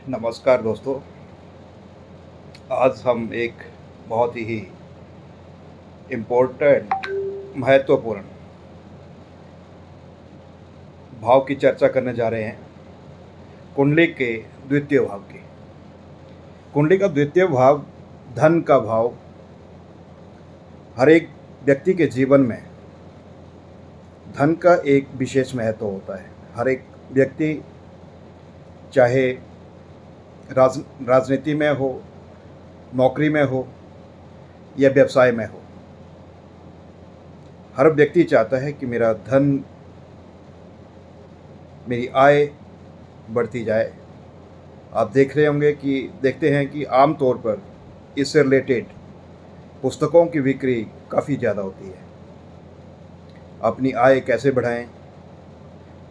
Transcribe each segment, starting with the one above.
नमस्कार दोस्तों। आज हम एक बहुत ही इम्पोर्टेंट महत्वपूर्ण भाव की चर्चा करने जा रहे हैं। कुंडली के द्वितीय भाव की। कुंडली का द्वितीय भाव धन का भाव। हर एक व्यक्ति के जीवन में धन का एक विशेष महत्व होता है। हर एक व्यक्ति चाहे राजनीति में हो, नौकरी में हो या व्यवसाय में हो, हर व्यक्ति चाहता है कि मेरा धन, मेरी आय बढ़ती जाए। आप देख रहे होंगे कि देखते हैं कि आम तौर पर इससे रिलेटेड पुस्तकों की बिक्री काफ़ी ज़्यादा होती है। अपनी आय कैसे बढ़ाएं,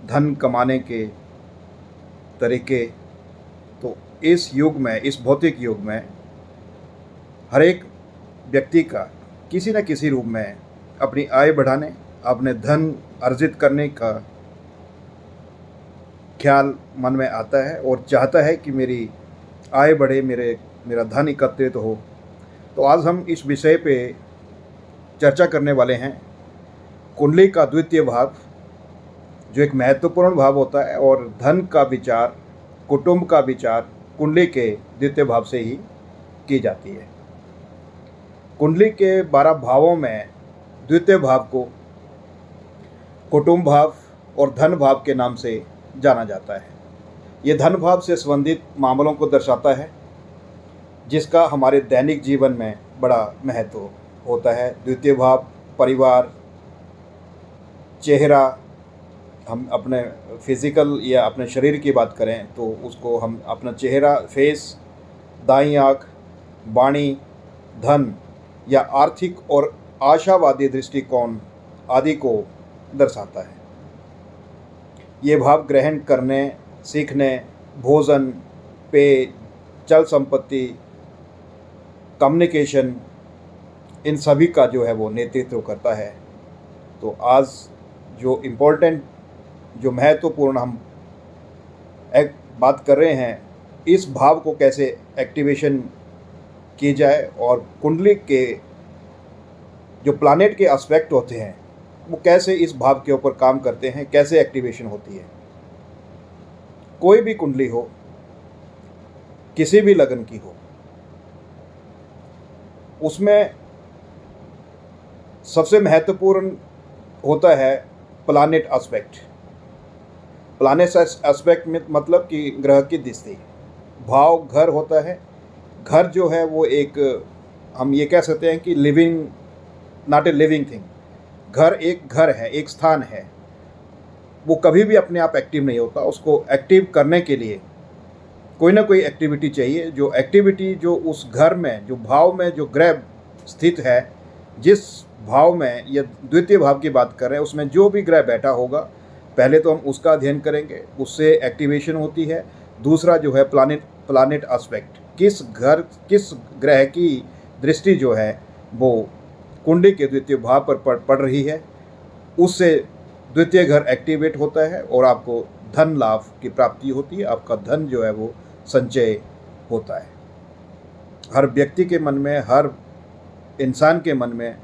धन कमाने के तरीके। तो इस युग में, इस भौतिक युग में हर एक व्यक्ति का किसी न किसी रूप में अपनी आय बढ़ाने, अपने धन अर्जित करने का ख्याल मन में आता है और चाहता है कि मेरी आय बढ़े, मेरा धन एकत्रित हो। तो आज हम इस विषय पे चर्चा करने वाले हैं। कुंडली का द्वितीय भाव जो एक महत्वपूर्ण भाव होता है, और धन का विचार, कुटुंब का विचार कुंडली के द्वितीय भाव से ही की जाती है। कुंडली के 12 भावों में द्वितीय भाव को कुटुंब भाव और धन भाव के नाम से जाना जाता है। ये धन भाव से संबंधित मामलों को दर्शाता है, जिसका हमारे दैनिक जीवन में बड़ा महत्व होता है। द्वितीय भाव परिवार, चेहरा, हम अपने फिज़िकल या अपने शरीर की बात करें तो उसको हम अपना चेहरा, फेस, दाईं आँख, वाणी, धन या आर्थिक और आशावादी दृष्टिकोण आदि को दर्शाता है। ये भाव ग्रहण करने, सीखने, भोजन, पेय, चल संपत्ति, कम्युनिकेशन, इन सभी का जो है वो नेतृत्व करता है। तो आज जो इम्पोर्टेंट, जो महत्वपूर्ण हम एक बात कर रहे हैं, इस भाव को कैसे एक्टिवेशन की जाए और कुंडली के जो प्लैनेट के एस्पेक्ट होते हैं वो कैसे इस भाव के ऊपर काम करते हैं, कैसे एक्टिवेशन होती है। कोई भी कुंडली हो, किसी भी लगन की हो, उसमें सबसे महत्वपूर्ण होता है प्लैनेट एस्पेक्ट। प्लैनेट एस्पेक्ट में मतलब कि ग्रह की दृष्टि। भाव घर होता है। घर जो है वो एक, हम ये कह सकते हैं कि living, not a living thing. घर एक घर है, एक स्थान है। वो कभी भी अपने आप एक्टिव नहीं होता। उसको एक्टिव करने के लिए कोई ना कोई एक्टिविटी चाहिए। जो एक्टिविटी जो उस घर में, जो भाव में जो ग्रह स्थित है, जिस भाव में या द्वितीय भाव की बात कर रहे हैं, उसमें जो भी ग्रह बैठा होगा, पहले तो हम उसका अध्ययन करेंगे, उससे एक्टिवेशन होती है। दूसरा जो है प्लैनेट एस्पेक्ट, किस ग्रह की दृष्टि जो है वो कुंडली के द्वितीय भाव पर पड़ रही है, उससे द्वितीय घर एक्टिवेट होता है और आपको धन लाभ की प्राप्ति होती है। आपका धन जो है वो संचय होता है। हर व्यक्ति के मन में, हर इंसान के मन में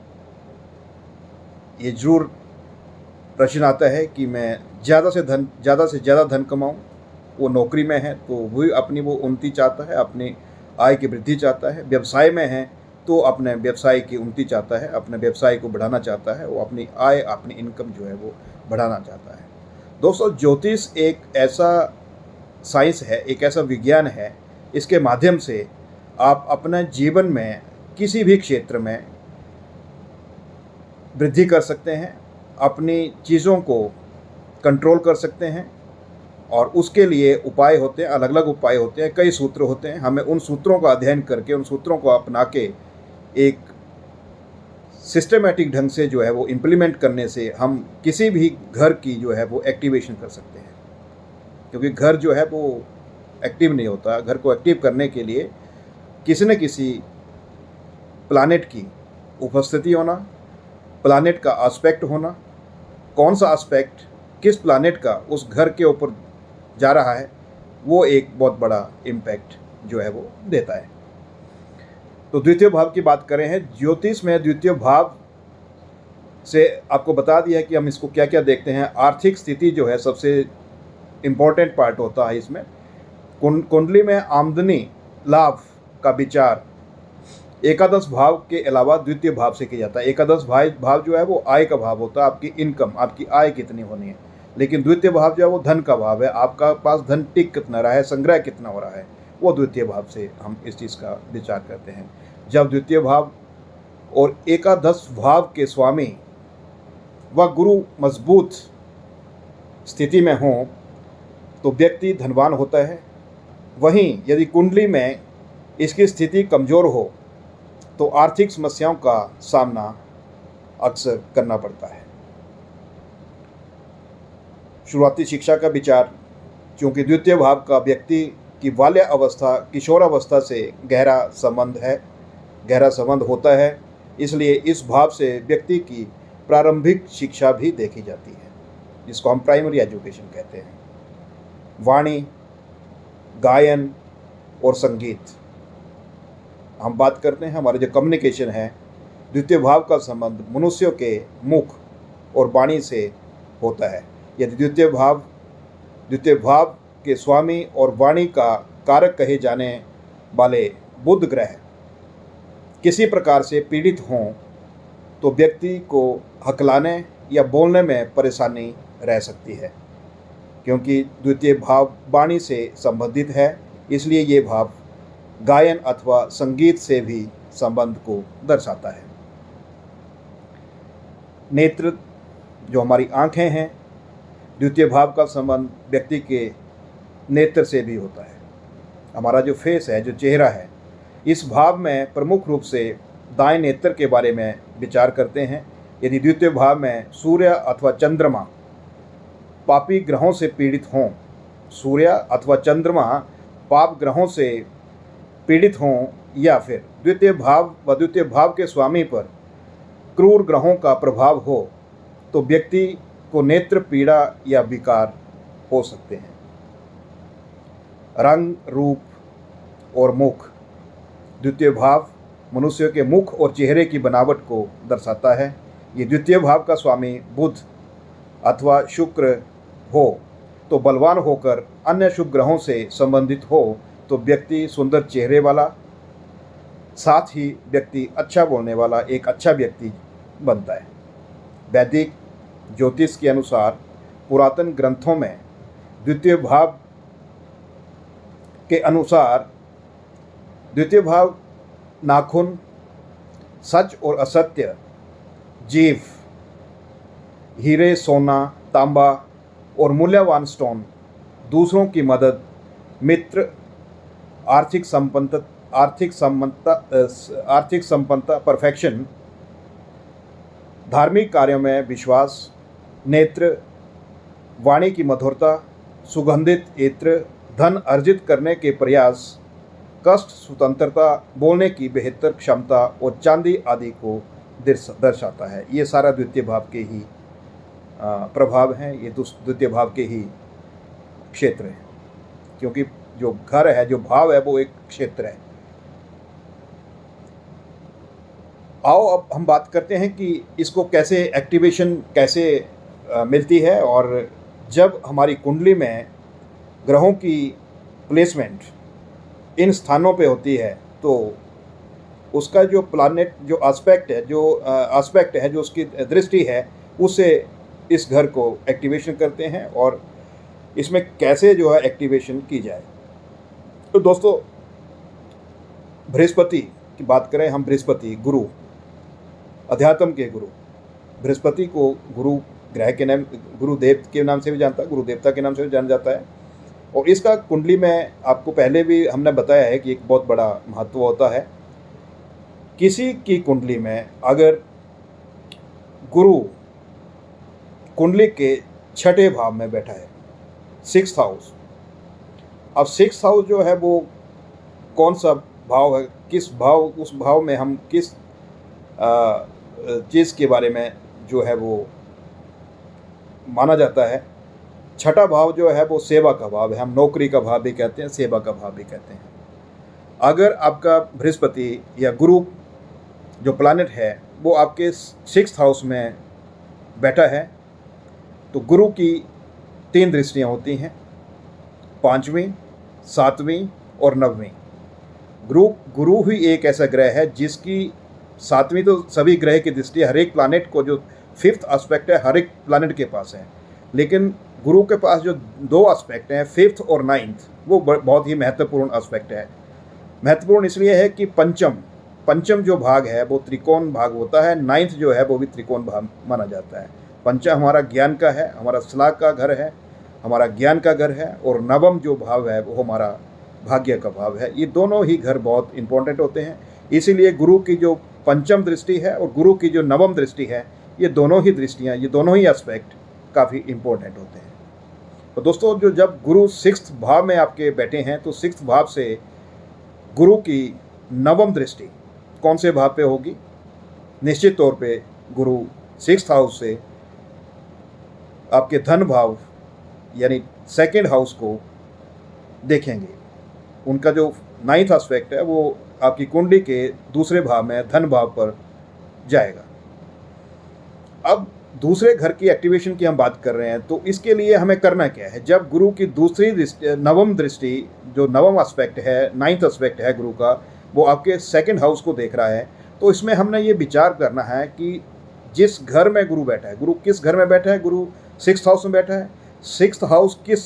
ये जरूर प्रश्न आता है कि मैं ज़्यादा से ज़्यादा धन कमाऊं। वो नौकरी में है तो वही अपनी वो उन्नति चाहता है, अपनी आय की वृद्धि चाहता है। व्यवसाय में है तो अपने व्यवसाय की उन्नति चाहता है, अपने व्यवसाय को बढ़ाना चाहता है, वो अपनी आय, अपनी इनकम जो है वो बढ़ाना चाहता है। दोस्तों, ज्योतिष एक ऐसा साइंस है, एक ऐसा विज्ञान है, इसके माध्यम से आप अपने जीवन में किसी भी क्षेत्र में वृद्धि कर सकते हैं, अपनी चीज़ों को कंट्रोल कर सकते हैं। और उसके लिए उपाय होते हैं, अलग अलग उपाय होते हैं, कई सूत्र होते हैं। हमें उन सूत्रों का अध्ययन करके, उन सूत्रों को अपना के एक सिस्टमेटिक ढंग से जो है वो इम्प्लीमेंट करने से हम किसी भी घर की जो है वो एक्टिवेशन कर सकते हैं। क्योंकि घर जो है वो एक्टिव नहीं होता। घर को एक्टिव करने के लिए किसी न किसी प्लैनेट की उपस्थिति होना, प्लैनेट का एस्पेक्ट होना, कौन सा एस्पेक्ट किस प्लैनेट का उस घर के ऊपर जा रहा है, वो एक बहुत बड़ा इम्पैक्ट जो है वो देता है। तो द्वितीय भाव की बात करें हैं, ज्योतिष में द्वितीय भाव से आपको बता दिया है कि हम इसको क्या क्या देखते हैं। आर्थिक स्थिति जो है सबसे इम्पोर्टेंट पार्ट होता है इसमें। कुंडली में आमदनी लाभ का विचार एकादश भाव के अलावा द्वितीय भाव से किया जाता है। एकादश भाव जो है वो आय का भाव होता है, आपकी इनकम, आपकी आय कितनी होनी है। लेकिन द्वितीय भाव जो है वो धन का भाव है, आपका पास धन टिक कितना रहा है, संग्रह कितना हो रहा है, वो द्वितीय भाव से हम इस चीज़ का विचार करते हैं। जब द्वितीय भाव और एकादश भाव के स्वामी व गुरु मजबूत स्थिति में हों तो व्यक्ति धनवान होता है। वहीं यदि कुंडली में इसकी स्थिति कमज़ोर हो तो आर्थिक समस्याओं का सामना अक्सर करना पड़ता है। शुरुआती शिक्षा का विचार, क्योंकि द्वितीय भाव का व्यक्ति की बाल्य अवस्था किशोरावस्था से गहरा संबंध होता है, इसलिए इस भाव से व्यक्ति की प्रारंभिक शिक्षा भी देखी जाती है, जिसको हम प्राइमरी एजुकेशन कहते हैं। वाणी, गायन और संगीत, हम बात करते हैं हमारे जो कम्युनिकेशन है, द्वितीय भाव का संबंध मनुष्यों के मुख और वाणी से होता है। यदि द्वितीय भाव के स्वामी और वाणी का कारक कहे जाने वाले बुध ग्रह किसी प्रकार से पीड़ित हों तो व्यक्ति को हकलाने या बोलने में परेशानी रह सकती है। क्योंकि द्वितीय भाव वाणी से संबंधित है, इसलिए ये भाव गायन अथवा संगीत से भी संबंध को दर्शाता है। नेत्र, जो हमारी आँखें हैं, द्वितीय भाव का संबंध व्यक्ति के नेत्र से भी होता है। हमारा जो फेस है, जो चेहरा है, इस भाव में प्रमुख रूप से दाएं नेत्र के बारे में विचार करते हैं। यदि द्वितीय भाव में सूर्य अथवा चंद्रमा पापी ग्रहों से पीड़ित हों, सूर्य अथवा चंद्रमा पाप ग्रहों से पीड़ित हों, या फिर द्वितीय भाव के स्वामी पर क्रूर ग्रहों का प्रभाव हो तो व्यक्ति को नेत्र पीड़ा या विकार हो सकते हैं। रंग, रूप और मुख, द्वितीय भाव मनुष्य के मुख और चेहरे की बनावट को दर्शाता है। ये द्वितीय भाव का स्वामी बुध अथवा शुक्र हो तो बलवान होकर अन्य शुभ ग्रहों से संबंधित हो तो व्यक्ति सुंदर चेहरे वाला, साथ ही व्यक्ति अच्छा बोलने वाला एक अच्छा व्यक्ति बनता है। वैदिक ज्योतिष के अनुसार पुरातन ग्रंथों में द्वितीय भाव के अनुसार द्वितीय भाव नाखून, सच और असत्य, जीव, हीरे, सोना, तांबा और मूल्यवान स्टोन, दूसरों की मदद, मित्र, आर्थिक संपन्नता, परफेक्शन, धार्मिक कार्यों में विश्वास, नेत्र, वाणी की मधुरता, सुगंधित इत्र, धन अर्जित करने के प्रयास, कष्ट, स्वतंत्रता, बोलने की बेहतर क्षमता और चांदी आदि को दर्शाता है। ये सारा द्वितीय भाव के ही प्रभाव हैं, ये द्वितीय भाव के ही क्षेत्र हैं, क्योंकि जो घर है, जो भाव है, वो एक क्षेत्र है। आओ अब हम बात करते हैं कि इसको कैसे एक्टिवेशन कैसे मिलती है। और जब हमारी कुंडली में ग्रहों की प्लेसमेंट इन स्थानों पे होती है तो उसका जो प्लानेट जो एस्पेक्ट है, जो उसकी दृष्टि है, उससे इस घर को एक्टिवेशन करते हैं। और इसमें कैसे जो है एक्टिवेशन की जाए, तो दोस्तों बृहस्पति की बात करें हम। बृहस्पति गुरु, अध्यात्म के गुरु, बृहस्पति को गुरु ग्रह के नाम, गुरुदेव के नाम से भी जानता है, गुरु देवता के नाम से भी जाना जाता है। और इसका कुंडली में आपको पहले भी हमने बताया है कि एक बहुत बड़ा महत्व होता है। किसी की कुंडली में अगर गुरु कुंडली के छठे भाव में बैठा है, 6th हाउस, अब 6th हाउस जो है वो कौन सा भाव है, किस भाव, उस भाव में हम किस चीज़ के बारे में जो है वो माना जाता है। छठा भाव जो है वो सेवा का भाव है, हम नौकरी का भाव भी कहते हैं, सेवा का भाव भी कहते हैं। अगर आपका बृहस्पति या गुरु जो प्लैनेट है वो आपके 6th हाउस में बैठा है तो गुरु की 3 दृष्टियाँ होती हैं, 5वीं, 7वीं और 9वीं। गुरु ही एक ऐसा ग्रह है जिसकी 7वीं तो सभी ग्रह की दृष्टि हर एक प्लैनेट को, जो 5th एस्पेक्ट है हर एक प्लैनेट के पास है, लेकिन गुरु के पास जो 2 एस्पेक्ट हैं 5th और 9th, वो बहुत ही महत्वपूर्ण एस्पेक्ट है। महत्वपूर्ण इसलिए है कि पंचम जो भाग है वो त्रिकोण भाग होता है, 9th जो है वो भी त्रिकोण भाग माना जाता है। पंचम हमारा ज्ञान का है, हमारा सलाह का घर है, हमारा ज्ञान का घर है, और नवम जो भाव है वो हमारा भाग्य का भाव है। ये दोनों ही घर बहुत इंपॉर्टेंट होते हैं, इसीलिए गुरु की जो पंचम दृष्टि है और गुरु की जो नवम दृष्टि है, ये दोनों ही दृष्टियाँ, ये दोनों ही एस्पेक्ट काफ़ी इंपॉर्टेंट होते हैं। तो दोस्तों, जो जब गुरु 6th भाव में आपके बैठे हैं तो 6th भाव से गुरु की नवम दृष्टि कौन से भाव पे होगी? निश्चित तौर पे गुरु 6th हाउस से आपके धन भाव यानी 2nd हाउस को देखेंगे। उनका जो 9th एस्पेक्ट है वो आपकी कुंडली के दूसरे भाव में धन भाव पर जाएगा। अब दूसरे घर की एक्टिवेशन की हम बात कर रहे हैं, तो इसके लिए हमें करना क्या है? जब गुरु की दूसरी नवम दृष्टि, जो नवम एस्पेक्ट है, 9th एस्पेक्ट है गुरु का, वो आपके 2nd हाउस को देख रहा है, तो इसमें हमने ये विचार करना है कि जिस घर में गुरु बैठा है, गुरु किस घर में बैठा है? गुरु 6th हाउस में बैठा है। 6th हाउस किस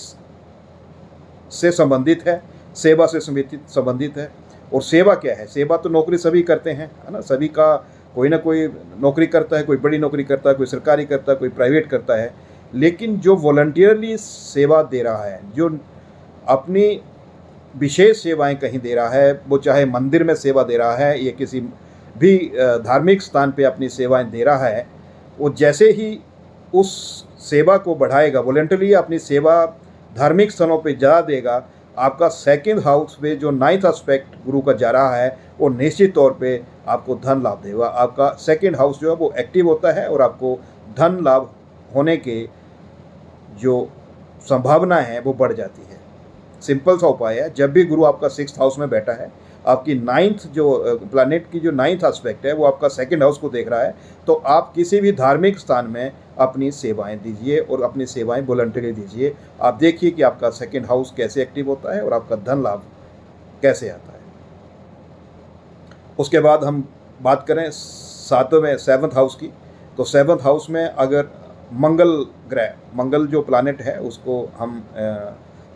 से संबंधित है? सेवा से संबंधित है। और सेवा क्या है? सेवा तो नौकरी सभी करते हैं, है ना, सभी का कोई ना कोई नौकरी करता है, कोई बड़ी नौकरी करता है, कोई सरकारी करता है, कोई प्राइवेट करता है, लेकिन जो वॉलंटियरली सेवा दे रहा है, जो अपनी विशेष सेवाएं कहीं दे रहा है, वो चाहे मंदिर में सेवा दे रहा है या किसी भी धार्मिक स्थान पे अपनी सेवाएं दे रहा है, वो जैसे ही उस सेवा को बढ़ाएगा, वॉलंटरली अपनी सेवा धार्मिक स्थलों पे जा देगा, आपका 2nd हाउस में जो 9th एस्पेक्ट गुरु का जा रहा है वो निश्चित तौर पे आपको धन लाभ देगा। आपका 2nd हाउस जो है वो एक्टिव होता है और आपको धन लाभ होने के जो संभावना है वो बढ़ जाती है। सिंपल सा उपाय है, जब भी गुरु आपका 6th हाउस में बैठा है, आपकी 9th जो प्लैनेट की जो 9th एस्पेक्ट है वो आपका 2nd हाउस को देख रहा है, तो आप किसी भी धार्मिक स्थान में अपनी सेवाएं दीजिए और अपनी सेवाएं वॉलंटरी दीजिए। आप देखिए कि आपका 2nd हाउस कैसे एक्टिव होता है और आपका धन लाभ कैसे आता है। उसके बाद हम बात करें 7th हाउस की, तो 7th हाउस में अगर मंगल जो प्लैनेट है उसको हम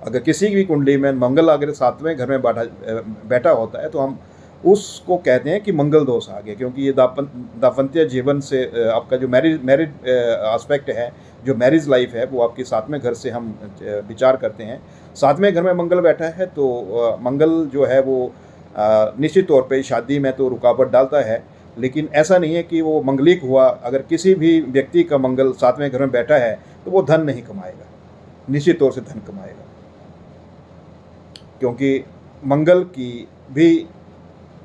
अगर किसी भी कुंडली में मंगल अगर 7वें घर में बैठा होता है तो हम उसको कहते हैं कि मंगल दोष आ गया, क्योंकि ये दाम्पत्य जीवन से आपका जो मैरिड एस्पेक्ट है, जो मैरिज लाइफ है, वो आपके 7वें घर से हम विचार करते हैं। 7वें घर में मंगल बैठा है तो मंगल जो है वो निश्चित तौर पे शादी में तो रुकावट डालता है, लेकिन ऐसा नहीं है कि वो मंगलिक हुआ। अगर किसी भी व्यक्ति का मंगल 7वें घर में बैठा है तो वो धन नहीं कमाएगा, निश्चित तौर से धन कमाएगा, क्योंकि मंगल की भी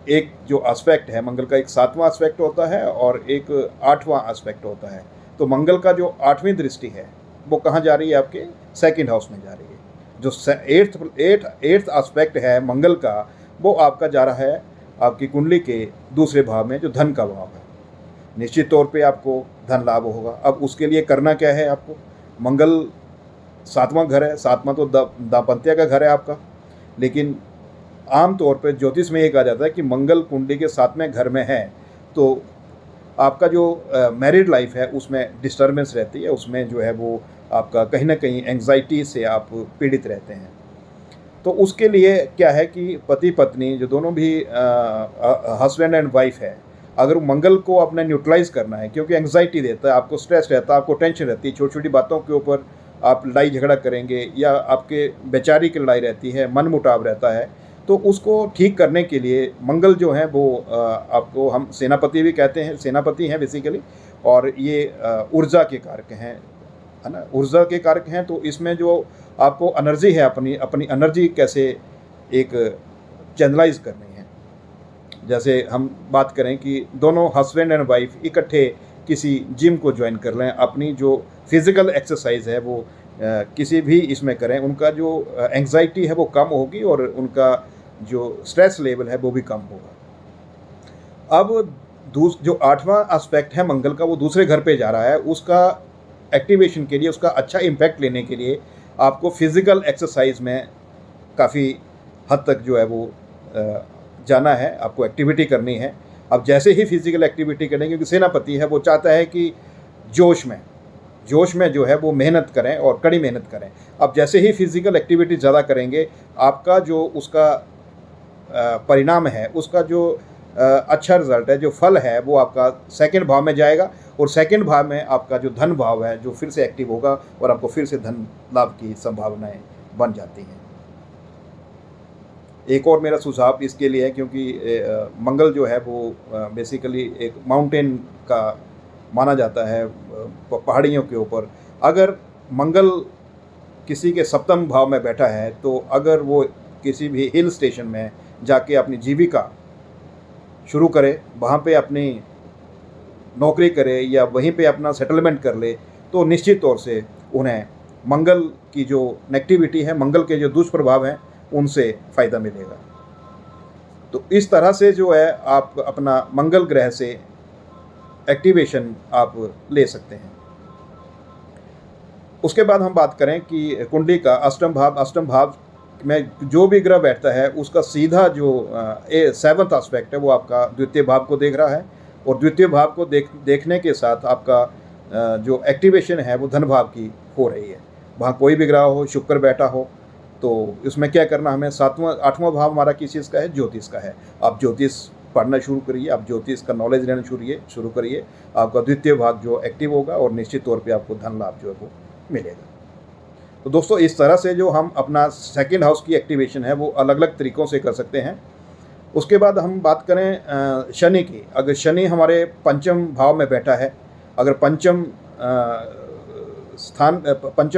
एक जो एस्पेक्ट है, मंगल का एक 7वां एस्पेक्ट होता है और एक 8वां एस्पेक्ट होता है। तो मंगल का जो 8वीं दृष्टि है वो कहाँ जा रही है? आपके 2nd हाउस में जा रही है। जो 8th एस्पेक्ट है मंगल का, वो आपका जा रहा है आपकी कुंडली के दूसरे भाव में, जो धन का भाव है। निश्चित तौर पे आपको धन लाभ होगा। अब उसके लिए करना क्या है आपको? मंगल 7वां घर है, 7वां तो दाम्पत्य का घर है आपका, लेकिन आम तौर पर ज्योतिष में ये कहा जाता है कि मंगल कुंडली के 7वें घर में है तो आपका जो मैरिड लाइफ है उसमें डिस्टर्बेंस रहती है, उसमें जो है वो आपका कहीं ना कहीं एंग्जाइटी से आप पीड़ित रहते हैं। तो उसके लिए क्या है कि पति पत्नी जो दोनों भी हस्बैंड एंड वाइफ है, अगर मंगल को अपने न्यूट्रलाइज करना है, क्योंकि एंग्जाइटी देता है, आपको स्ट्रेस रहता है, आपको टेंशन रहती है, छोटी छोटी बातों के ऊपर आप लड़ाई झगड़ा करेंगे या आपके बेचारी की लड़ाई रहती है, मन मुटाव रहता है, तो उसको ठीक करने के लिए मंगल जो है वो आपको हम सेनापति भी कहते हैं, सेनापति हैं बेसिकली, और ये ऊर्जा के कारक हैं, है ना, ऊर्जा के कारक हैं। तो इसमें जो आपको एनर्जी है, अपनी एनर्जी कैसे एक चैनलाइज करनी है। जैसे हम बात करें कि दोनों हस्बैंड एंड वाइफ इकट्ठे किसी जिम को ज्वाइन कर लें, अपनी जो फिज़िकल एक्सरसाइज है वो किसी भी इसमें करें, उनका जो एंग्जाइटी है वो कम होगी और उनका जो स्ट्रेस लेवल है वो भी कम होगा। अब जो 8वां एस्पेक्ट है मंगल का, वो दूसरे घर पे जा रहा है, उसका एक्टिवेशन के लिए, उसका अच्छा इम्पैक्ट लेने के लिए आपको फिज़िकल एक्सरसाइज में काफ़ी हद तक जो है वो जाना है, आपको एक्टिविटी करनी है। अब जैसे ही फिज़िकल एक्टिविटी करेंगे, क्योंकि सेनापति है वो चाहता है कि जोश में जो है वो मेहनत करें और कड़ी मेहनत करें। अब जैसे ही फिज़िकल एक्टिविटी ज़्यादा करेंगे, आपका जो उसका परिणाम है, उसका जो अच्छा रिज़ल्ट है, जो फल है, वो आपका सेकंड भाव में जाएगा और सेकंड भाव में आपका जो धन भाव है जो फिर से एक्टिव होगा और आपको फिर से धन लाभ की संभावनाएं बन जाती हैं। एक और मेरा सुझाव इसके लिए है, क्योंकि मंगल जो है वो बेसिकली एक माउंटेन का माना जाता है, पहाड़ियों के ऊपर। अगर मंगल किसी के सप्तम भाव में बैठा है, तो अगर वो किसी भी हिल स्टेशन में जाके अपनी जीविका शुरू करे, वहाँ पे अपनी नौकरी करे या वहीं पे अपना सेटलमेंट कर ले, तो निश्चित तौर से उन्हें मंगल की जो नेगेटिविटी है, मंगल के जो दुष्प्रभाव हैं, उनसे फ़ायदा मिलेगा। तो इस तरह से जो है आप अपना मंगल ग्रह से एक्टिवेशन आप ले सकते हैं। उसके बाद हम बात करें कि कुंडली का अष्टम भाव में जो भी ग्रह बैठता है, उसका सीधा जो 7वां एस्पेक्ट है वो आपका द्वितीय भाव को देख रहा है और द्वितीय भाव को देखने के साथ आपका जो एक्टिवेशन है वो धन भाव की हो रही है। वहाँ कोई भी ग्रह हो, शुक्र बैठा हो, तो इसमें क्या करना हमें, 8वां भाव हमारा किस चीज़ का है, ज्योतिष का है। आप ज्योतिष पढ़ना शुरू करिए, आप ज्योतिष का नॉलेज लेना शुरू करिए, आपका द्वितीय भाग जो एक्टिव होगा और निश्चित तौर पे आपको धन लाभ जो है वो मिलेगा। तो दोस्तों, इस तरह से जो हम अपना सेकंड हाउस की एक्टिवेशन है वो अलग अलग तरीक़ों से कर सकते हैं। उसके बाद हम बात करें शनि की। अगर शनि हमारे पंचम भाव में बैठा है, अगर पंचम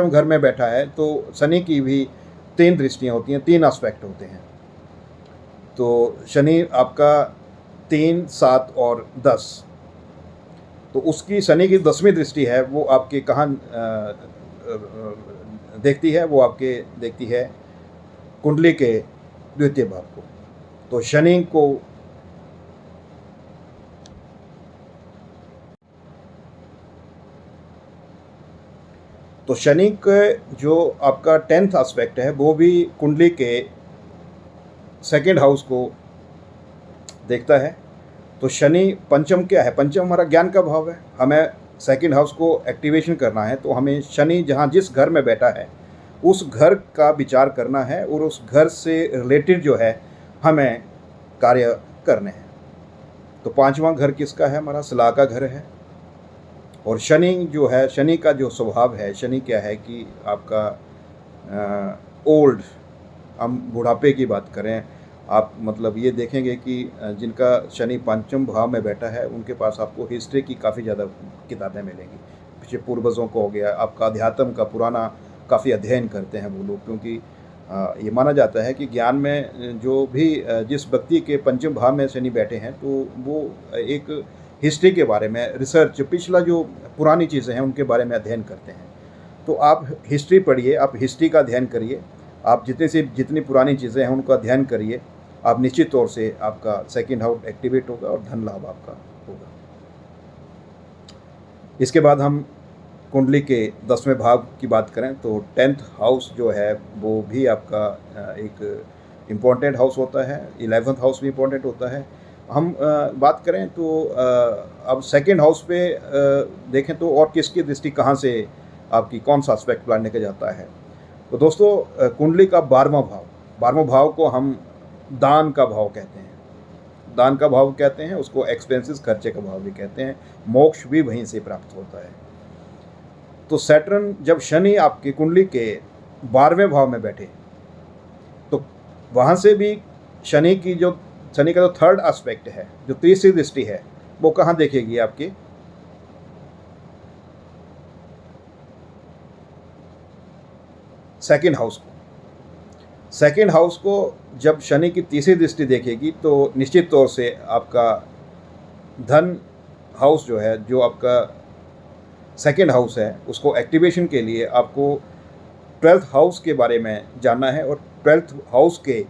घर में बैठा है, तो शनि की भी 3 दृष्टियाँ होती हैं, 3 एस्पेक्ट होते हैं। तो शनि आपका 3, 7 और 10, तो उसकी शनि की 10वीं दृष्टि है वो आपके कहाँ देखती है, वो आपके देखती है कुंडली के द्वितीय भाव को। तो शनि के जो आपका 10th एस्पेक्ट है वो भी कुंडली के सेकंड हाउस को देखता है। तो शनि पंचम क्या है, पंचम हमारा ज्ञान का भाव है। हमें सेकंड हाउस को एक्टिवेशन करना है, तो हमें शनि जहाँ जिस घर में बैठा है उस घर का विचार करना है और उस घर से रिलेटेड जो है हमें कार्य करने हैं। तो 5वां घर किसका है, हमारा सलाह का घर है। और शनि जो है, शनि का जो स्वभाव है, शनि क्या है कि आपका ओल्ड, हम बुढ़ापे की बात करें, आप मतलब ये देखेंगे कि जिनका शनि पंचम भाव में बैठा है उनके पास आपको हिस्ट्री की काफ़ी ज़्यादा किताबें मिलेंगी। पीछे पूर्वजों को हो गया, आपका अध्यात्म का पुराना काफ़ी अध्ययन करते हैं वो लोग, क्योंकि ये माना जाता है कि ज्ञान में जो भी जिस व्यक्ति के पंचम भाव में शनि बैठे हैं, तो वो एक हिस्ट्री के बारे में रिसर्च, पिछला जो पुरानी चीज़ें हैं उनके बारे में अध्ययन करते हैं। तो आप हिस्ट्री पढ़िए, आप हिस्ट्री का अध्ययन करिए, आप जितनी पुरानी चीज़ें हैं उनका अध्ययन करिए, आप निश्चित तौर से आपका सेकंड हाउस एक्टिवेट होगा और धन लाभ आपका होगा। इसके बाद हम कुंडली के 10वें भाव की बात करें, तो 10th हाउस जो है वो भी आपका एक इम्पॉर्टेंट हाउस होता है, 11th हाउस भी इम्पॉर्टेंट होता है। हम बात करें तो अब सेकंड हाउस पे देखें तो और किसकी दृष्टि कहाँ से आपकी कौन सा एस्पेक्ट प्लान लेके जाता है। तो दोस्तों, कुंडली का 12वां भाव को हम दान का भाव कहते हैं, दान का भाव कहते हैं, उसको एक्सपेंसेस, खर्चे का भाव भी कहते हैं। मोक्ष भी वहीं से प्राप्त होता है। तो सैटर्न जब शनि आपकी कुंडली के 12वें भाव में बैठे, तो वहाँ से भी शनि का जो 3rd एस्पेक्ट है, जो तीसरी दृष्टि है, वो कहाँ देखेगी आपकी, सेकंड हाउस को जब शनि की तीसरी दृष्टि देखेगी, तो निश्चित तौर से आपका धन हाउस जो है, जो आपका सेकंड हाउस है, उसको एक्टिवेशन के लिए आपको ट्वेल्थ हाउस के बारे में जानना है, और ट्वेल्थ हाउस के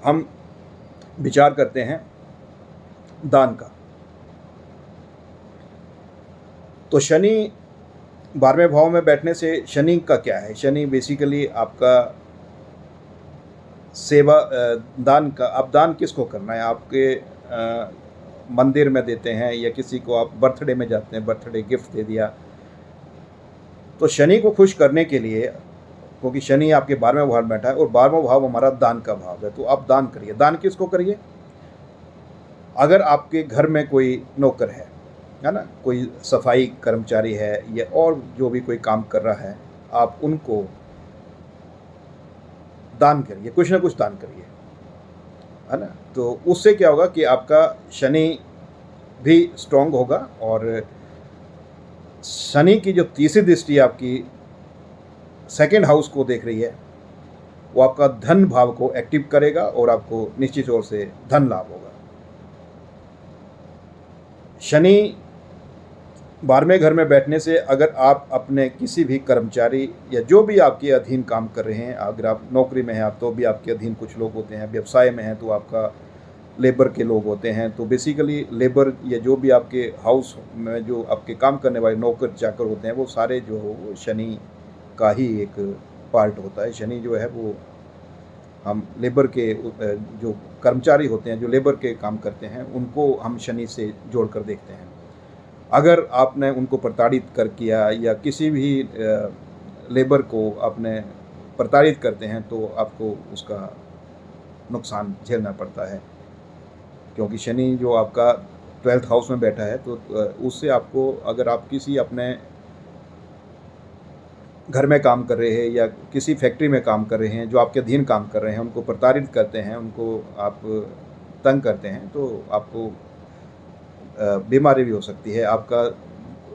हम विचार करते हैं दान का। तो शनि 12वें भाव में बैठने से शनि का क्या है? शनि बेसिकली आपका सेवा, दान का। आप दान किसको करना है? आपके मंदिर में देते हैं, या किसी को आप बर्थडे में जाते हैं, बर्थडे गिफ्ट दे दिया। तो शनि को खुश करने के लिए, क्योंकि शनि आपके 12वें भाव में बैठा है और 12वां भाव हमारा दान का भाव है, तो आप दान करिए। दान किसको करिए? अगर आपके घर में कोई नौकर है ना, कोई सफाई कर्मचारी है, या और जो भी कोई काम कर रहा है, आप उनको दान करिए, कुछ ना कुछ दान करिए, है ना। तो उससे क्या होगा कि आपका शनि भी स्ट्रांग होगा, और शनि की जो तीसरी दृष्टि आपकी सेकंड हाउस को देख रही है, वो आपका धन भाव को एक्टिव करेगा और आपको निश्चित तौर से धन लाभ होगा। शनि 12वें घर में बैठने से अगर आप अपने किसी भी कर्मचारी या जो भी आपके अधीन काम कर रहे हैं, अगर आप नौकरी में हैं आप तो भी आपके अधीन कुछ लोग होते हैं, व्यवसाय में हैं तो आपका लेबर के लोग होते हैं, तो बेसिकली लेबर या जो भी आपके हाउस में जो आपके काम करने वाले नौकर चाकर होते हैं, वो सारे जो हो वो शनि का ही एक पार्ट होता है। शनि जो है वो हम लेबर के जो कर्मचारी होते हैं, जो लेबर के काम करते हैं, उनको हम शनि से जोड़ कर देखते हैं। अगर आपने उनको प्रताड़ित कर किया, या किसी भी लेबर को आपने प्रताड़ित करते हैं, तो आपको उसका नुकसान झेलना पड़ता है, क्योंकि शनि जो आपका 12th हाउस में बैठा है, तो उससे आपको, अगर आप किसी अपने घर में काम कर रहे हैं या किसी फैक्ट्री में काम कर रहे हैं, जो आपके अधीन काम कर रहे हैं, उनको प्रताड़ित करते हैं, उनको आप तंग करते हैं, तो आपको बीमारी भी हो सकती है। आपका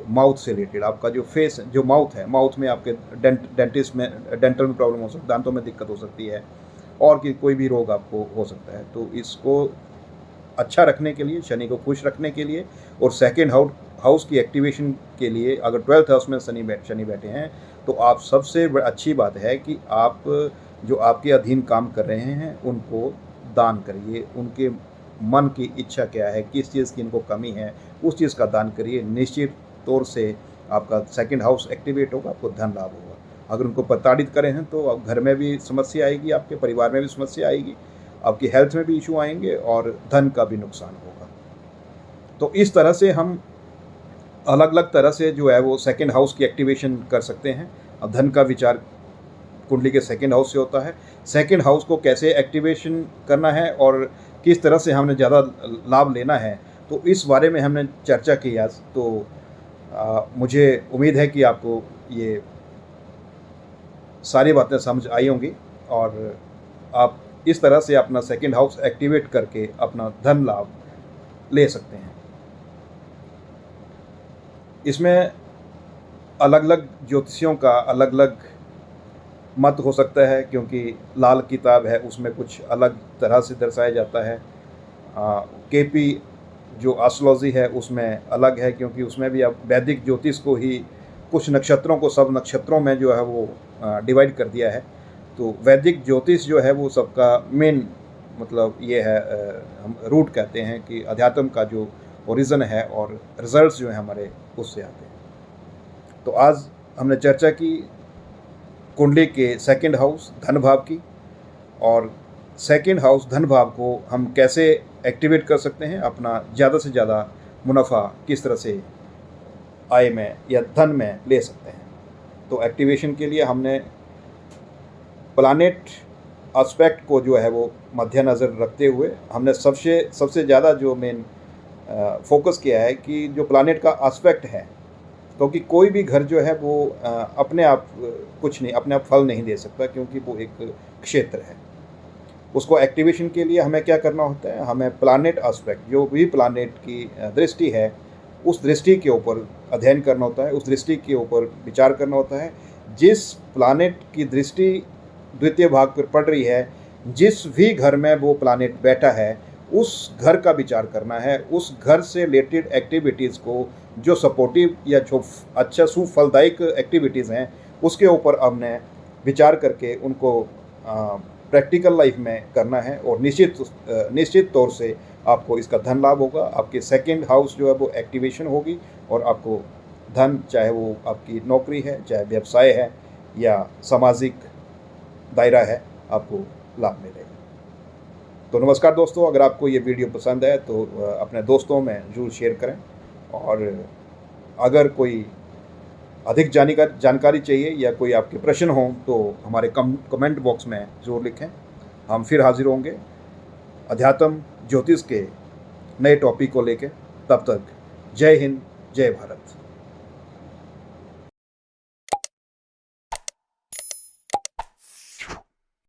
माउथ से रिलेटेड, आपका जो फेस, जो माउथ है, माउथ में आपके डेंटिस्ट में, डेंटल में प्रॉब्लम हो सकती है, दांतों में दिक्कत हो सकती है, और कोई भी रोग आपको हो सकता है। तो इसको अच्छा रखने के लिए, शनि को खुश रखने के लिए, और सेकंड हाउस की एक्टिवेशन के लिए, अगर 12th हाउस में शनि बैठे हैं, तो आप सबसे अच्छी बात है कि आप जो आपके अधीन काम कर रहे हैं उनको दान करिए। उनके मन की इच्छा क्या है, किस चीज़ की इनको कमी है, उस चीज़ का दान करिए। निश्चित तौर से आपका सेकंड हाउस एक्टिवेट होगा, आपको धन लाभ होगा। अगर उनको प्रताड़ित करें हैं तो अब घर में भी समस्या आएगी, आपके परिवार में भी समस्या आएगी, आपकी हेल्थ में भी इशू आएंगे, और धन का भी नुकसान होगा। तो इस तरह से हम अलग अलग तरह से जो है वो सेकंड हाउस की एक्टिवेशन कर सकते हैं। अब धन का विचार कुंडली के सेकंड हाउस से होता है। सेकंड हाउस को कैसे एक्टिवेशन करना है और किस तरह से हमने ज़्यादा लाभ लेना है, तो इस बारे में हमने चर्चा की आज। तो मुझे उम्मीद है कि आपको ये सारी बातें समझ आई होंगी, और आप इस तरह से अपना सेकंड हाउस एक्टिवेट करके अपना धन लाभ ले सकते हैं। इसमें अलग अलग ज्योतिषियों का अलग अलग मत हो सकता है, क्योंकि लाल किताब है उसमें कुछ अलग तरह से दर्शाया जाता है। केपी जो एस्ट्रोलॉजी है उसमें अलग है, क्योंकि उसमें भी अब वैदिक ज्योतिष को ही कुछ नक्षत्रों को सब नक्षत्रों में जो है वो डिवाइड कर दिया है। तो वैदिक ज्योतिष जो है वो सबका मेन मतलब ये है, हम रूट कहते हैं कि अध्यात्म का जो ओरिजिन है, और रिजल्ट्स जो हैं हमारे उससे आते हैं। तो आज हमने चर्चा की कुंडली के सेकंड हाउस धन भाव की, और सेकंड हाउस धन भाव को हम कैसे एक्टिवेट कर सकते हैं, अपना ज़्यादा से ज़्यादा मुनाफा किस तरह से आय में या धन में ले सकते हैं। तो एक्टिवेशन के लिए हमने प्लानेट एस्पेक्ट को जो है वो मद्देनज़र रखते हुए हमने सबसे ज़्यादा जो मेन फोकस किया है कि जो प्लानेट का एस्पेक्ट है, क्योंकि कोई भी घर जो है वो अपने आप कुछ नहीं, अपने आप फल नहीं दे सकता, क्योंकि वो एक क्षेत्र है। उसको एक्टिवेशन के लिए हमें क्या करना होता है, हमें प्लानेट एस्पेक्ट, जो भी प्लानेट की दृष्टि है, उस दृष्टि के ऊपर अध्ययन करना होता है, उस दृष्टि के ऊपर विचार करना होता है। जिस प्लानेट की दृष्टि द्वितीय भाग पर पड़ रही है, जिस भी घर में वो प्लानेट बैठा है, उस घर का विचार करना है, उस घर से रिलेटेड एक्टिविटीज़ को जो सपोर्टिव या जो अच्छा सुफलदायक एक्टिविटीज़ हैं उसके ऊपर हमने विचार करके उनको प्रैक्टिकल लाइफ में करना है, और निश्चित तौर से आपको इसका धन लाभ होगा। आपके सेकंड हाउस जो है वो एक्टिवेशन होगी, और आपको धन, चाहे वो आपकी नौकरी है, चाहे व्यवसाय है या सामाजिक दायरा है, आपको लाभ मिलेगा। तो नमस्कार दोस्तों, अगर आपको ये वीडियो पसंद है तो अपने दोस्तों में ज़रूर शेयर करें, और अगर कोई अधिक जानकारी चाहिए या कोई आपके प्रश्न हों तो हमारे कमेंट बॉक्स में ज़रूर लिखें। हम फिर हाजिर होंगे अध्यात्म ज्योतिष के नए टॉपिक को लेकर। तब तक जय हिंद, जय भारत।